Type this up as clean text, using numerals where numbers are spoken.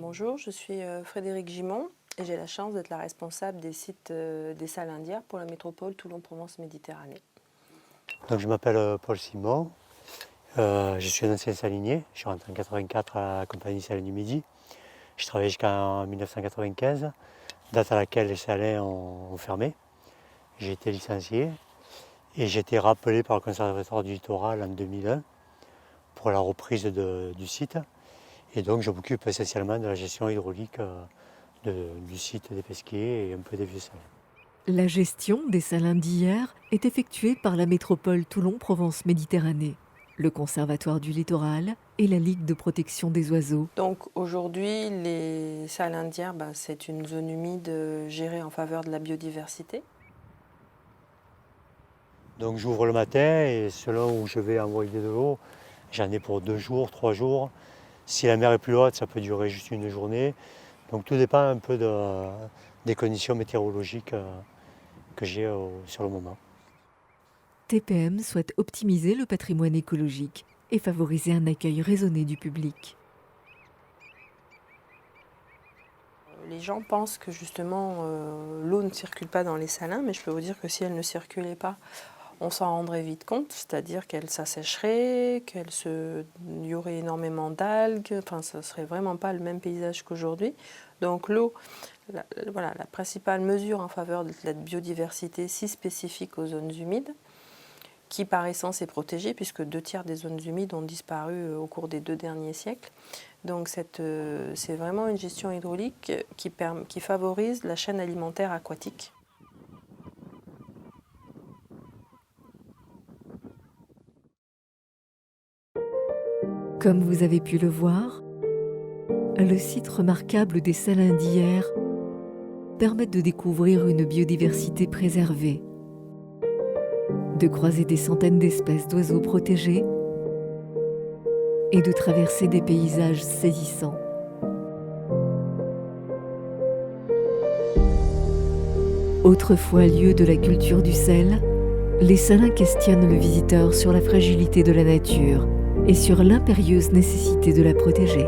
Bonjour, je suis Frédérique Gimond et j'ai la chance d'être la responsable des sites des salles indières pour la métropole Toulon-Provence-Méditerranée. Donc, je m'appelle Paul Simon, je suis un ancien salinier, je suis rentré en 1984 à la compagnie Salins du Midi. Je travaillais jusqu'en 1995, date à laquelle les salins ont fermé. J'ai été licencié et j'ai été rappelé par le Conservatoire du Littoral en 2001 pour la reprise du site. Et donc je m'occupe essentiellement de la gestion hydraulique du site des Pesquiers et un peu des vieux salins. La gestion des salins d'hier est effectuée par la métropole Toulon-Provence-Méditerranée, le Conservatoire du Littoral et la Ligue de protection des oiseaux. Donc aujourd'hui, les salles indières, c'est une zone humide gérée en faveur de la biodiversité. Donc j'ouvre le matin et selon où je vais envoyer de l'eau, j'en ai pour 2 jours, 3 jours. Si la mer est plus haute, ça peut durer juste une journée. Donc tout dépend un peu des conditions météorologiques que j'ai sur le moment. TPM souhaite optimiser le patrimoine écologique et favoriser un accueil raisonné du public. Les gens pensent que justement l'eau ne circule pas dans les salins, mais je peux vous dire que si elle ne circulait pas, on s'en rendrait vite compte, c'est-à-dire qu'elle s'assécherait, il y aurait énormément d'algues, enfin ce ne serait vraiment pas le même paysage qu'aujourd'hui. Donc l'eau, la principale mesure en faveur de la biodiversité si spécifique aux zones humides, qui par essence est protégée puisque 2/3 des zones humides ont disparu au cours des 2 derniers siècles. Donc c'est vraiment une gestion hydraulique qui favorise la chaîne alimentaire aquatique. Comme vous avez pu le voir, le site remarquable des salins d'hier permet de découvrir une biodiversité préservée, de croiser des centaines d'espèces d'oiseaux protégés et de traverser des paysages saisissants. Autrefois lieu de la culture du sel, les salins questionnent le visiteur sur la fragilité de la nature et sur l'impérieuse nécessité de la protéger.